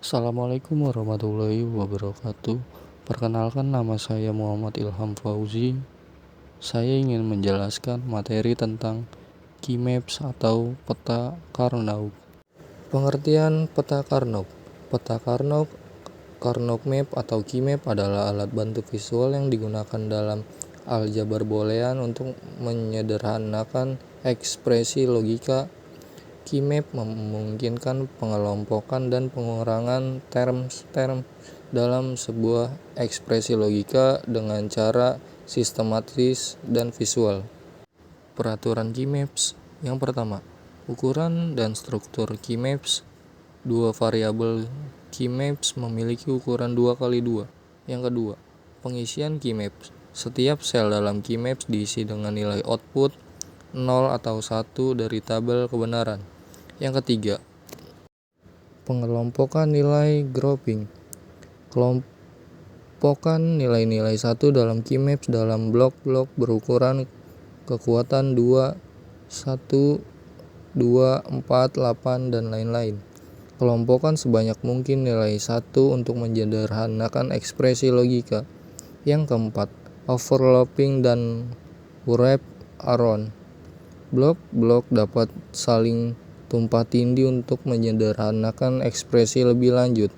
Assalamualaikum warahmatullahi wabarakatuh. Perkenalkan, nama saya Muhammad Ilham Fauzi. Saya ingin menjelaskan materi tentang key maps atau peta Carnot. Pengertian peta Carnot. Peta Carnot, Carnot map atau key map adalah alat bantu visual yang digunakan dalam aljabar boolean untuk menyederhanakan ekspresi logika. Key map memungkinkan pengelompokan dan pengurangan term-term dalam sebuah ekspresi logika dengan cara sistematis dan visual. Peraturan key maps. Yang pertama, ukuran dan struktur key maps. Dua variabel key maps memiliki ukuran 2x2. Yang kedua, pengisian key maps. Setiap sel dalam key maps diisi dengan nilai output 0 atau 1 dari tabel kebenaran. Yang ketiga, pengelompokan nilai grouping. Kelompokan nilai-nilai 1 dalam key maps dalam blok-blok berukuran kekuatan 2, 1, 2, 4, 8, dan lain-lain. Kelompokan sebanyak mungkin nilai 1 untuk menyederhanakan ekspresi logika. Yang keempat, overlapping dan wrap around. Blok-blok dapat saling tumpah tindih untuk menyederhanakan ekspresi lebih lanjut.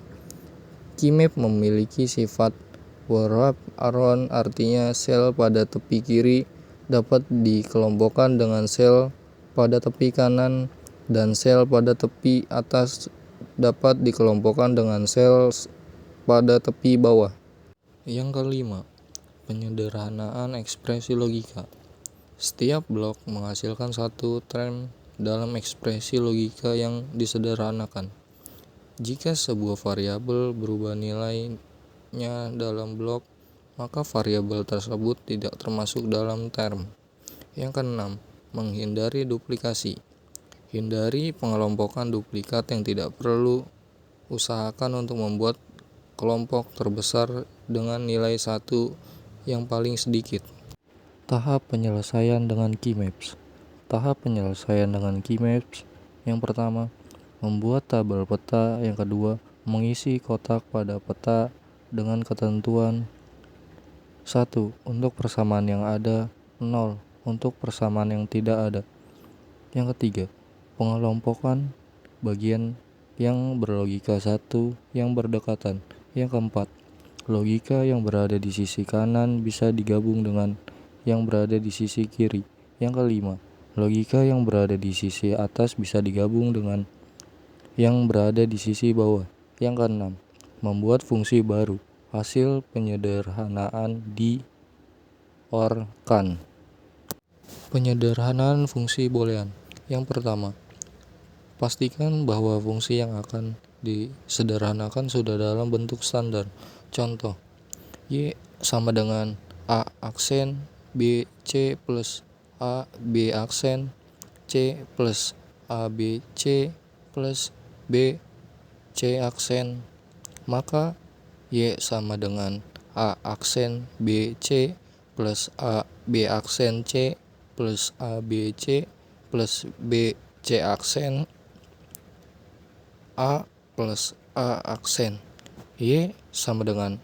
Key map memiliki sifat wrap around, artinya sel pada tepi kiri dapat dikelompokkan dengan sel pada tepi kanan, dan sel pada tepi atas dapat dikelompokkan dengan sel pada tepi bawah. Yang kelima, penyederhanaan ekspresi logika. Setiap blok menghasilkan satu term dalam ekspresi logika yang disederhanakan. Jika sebuah variabel berubah nilainya dalam blok, maka variabel tersebut tidak termasuk dalam term. Yang keenam, menghindari duplikasi. Hindari pengelompokan duplikat yang tidak perlu. Usahakan untuk membuat kelompok terbesar dengan nilai 1 yang paling sedikit. Tahap penyelesaian dengan key maps. Tahap penyelesaian dengan key maps. Yang pertama, membuat tabel peta. Yang kedua, mengisi kotak pada peta dengan ketentuan 1. Untuk persamaan yang ada, 0. Untuk persamaan yang tidak ada. Yang ketiga, pengelompokan bagian yang berlogika 1 yang berdekatan. Yang keempat, logika yang berada di sisi kanan bisa digabung dengan yang berada di sisi kiri. Yang kelima, logika yang berada di sisi atas bisa digabung dengan yang berada di sisi bawah. Yang keenam, membuat fungsi baru. Hasil penyederhanaan di OR-kan. Penyederhanaan fungsi boolean. Yang pertama, pastikan bahwa fungsi yang akan disederhanakan sudah dalam bentuk standar. Contoh, Y sama dengan A aksen B C plus A B aksen C plus A B C plus B C aksen. Maka Y sama dengan A aksen B C plus A B aksen C plus A B C plus B C aksen A plus A aksen. Y sama dengan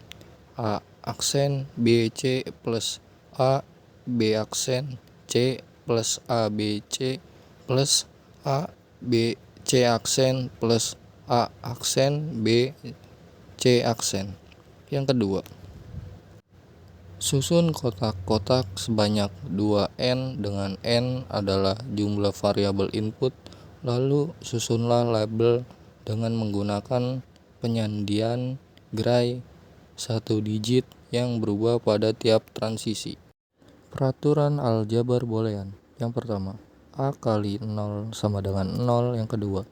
A aksen B C plus A B aksen C plus A B C plus A B C aksen plus A aksen B C aksen. Yang kedua, susun kotak-kotak sebanyak 2n dengan n adalah jumlah variabel input. Lalu susunlah label dengan menggunakan penyandian gray 1 digit yang berubah pada tiap transisi. Peraturan aljabar boolean. Yang pertama, A kali 0 sama dengan 0. Yang kedua,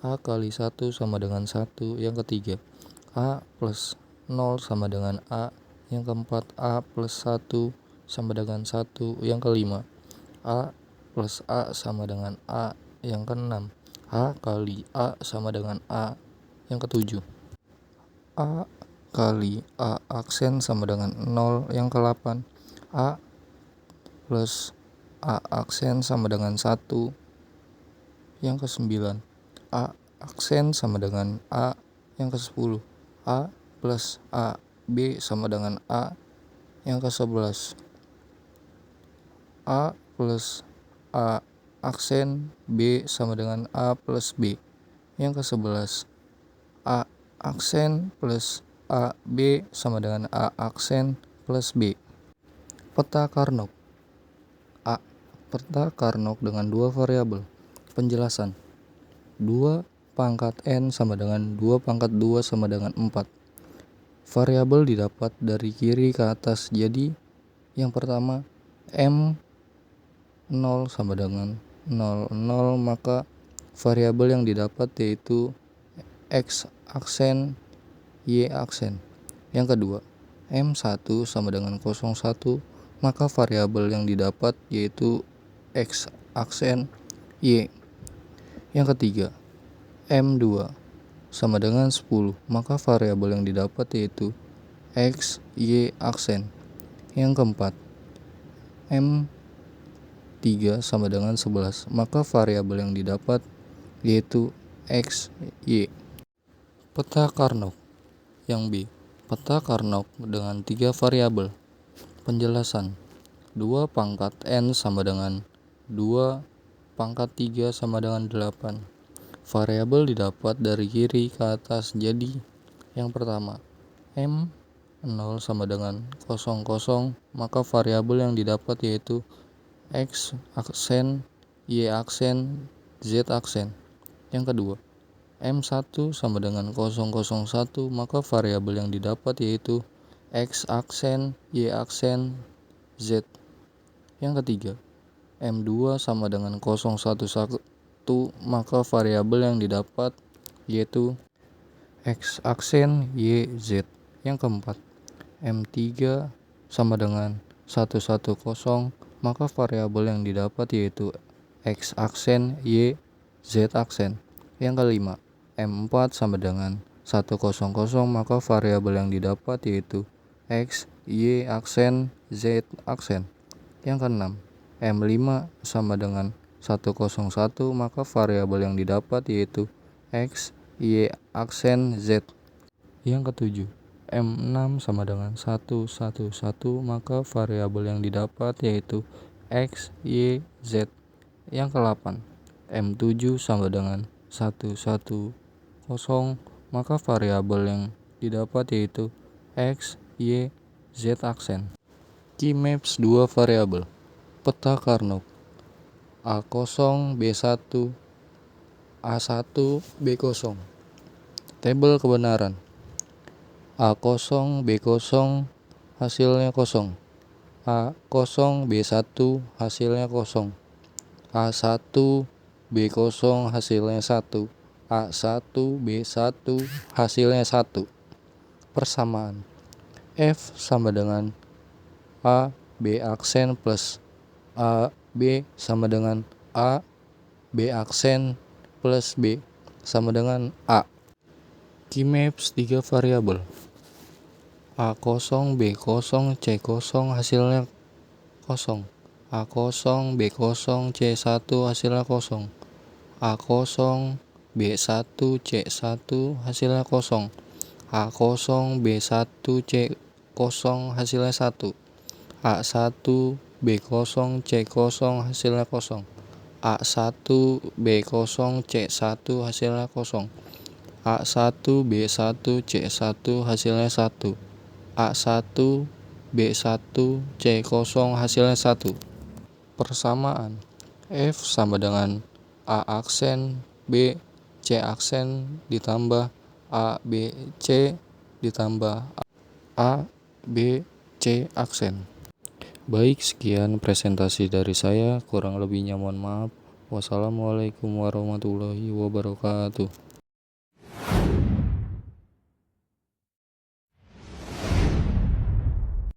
A kali 1 sama dengan 1. Yang ketiga, A plus 0 sama dengan A. Yang keempat, A plus 1 sama dengan 1. Yang kelima, A plus A sama dengan A. Yang keenam, A kali A sama dengan A. Yang ketujuh, A kali A aksen sama dengan 0. Yang ke-8, A plus A aksen sama dengan 1. Yang ke-9, A aksen sama dengan A. Yang ke-10, A plus A, B sama dengan A. Yang ke-11, A plus A aksen B sama dengan A plus B. Yang ke-11, A aksen plus A B sama dengan A aksen plus B. Peta Carnot. A. Peta Carnot dengan dua variabel. Penjelasan. 2 pangkat N sama dengan 2 pangkat 2 sama dengan 4. Variabel didapat dari kiri ke atas. Jadi yang pertama M 0 sama dengan 0, 0, maka variabel yang didapat yaitu X aksen Y aksen. Yang kedua M1 sama dengan 01, maka variabel yang didapat yaitu X aksen Y. Yang ketiga M2 sama dengan 10, maka variabel yang didapat yaitu X, Y aksen. Yang keempat M3 sama dengan 11, maka variabel yang didapat yaitu X, Y. Peta Carnot. Yang B. Peta Carnot dengan 3 variabel. Penjelasan. 2 pangkat N sama dengan 2 pangkat 3 sama dengan 8. Variabel didapat dari kiri ke atas. Jadi yang pertama M 0 sama dengan 00, maka variabel yang didapat yaitu X aksen, Y aksen, Z aksen. Yang kedua M1 sama dengan 001, maka variabel yang didapat yaitu X aksen, Y aksen, Z. Yang ketiga M2 sama dengan 011, maka variabel yang didapat yaitu X aksen Y Z. Yang keempat M3 sama dengan 110, maka variabel yang didapat yaitu X aksen Y Z aksen. Yang kelima M4 sama dengan 100, maka variabel yang didapat yaitu X Y aksen Z aksen. Yang keenam M5 sama dengan 101, maka variabel yang didapat yaitu X, Y aksen Z. Yang ketujuh M6 sama dengan 111, maka variabel yang didapat yaitu X, Y, Z. Yang ke-8 M7 sama dengan 110, maka variabel yang didapat yaitu X, Y, Z aksen. Key maps 2 variabel. Peta Carnot. A0, B1, A1, B0. Tabel kebenaran. A0, B0 hasilnya kosong. A0, B1 hasilnya kosong. A1, B0 hasilnya 1. A1, B1 hasilnya 1. Persamaan. F sama dengan A, B aksen plus A, B sama dengan A, B aksen plus B sama dengan A. Key maps 3 variabel. A0, B0, C0 hasilnya kosong. A0, B0, C1 hasilnya kosong. A0, B1, C1 hasilnya kosong. A0, B1, C0 hasilnya 1. A1, B0, C0 hasilnya kosong. A1, B0, C1 hasilnya kosong. A1, B1, C1 hasilnya 1. A1, B1, C0 hasilnya 1. Persamaan. F sama dengan A aksen B, C aksen ditambah A, B, C ditambah A, B, C aksen. Baik, sekian presentasi dari saya. Kurang lebihnya mohon maaf. Wassalamualaikum warahmatullahi wabarakatuh.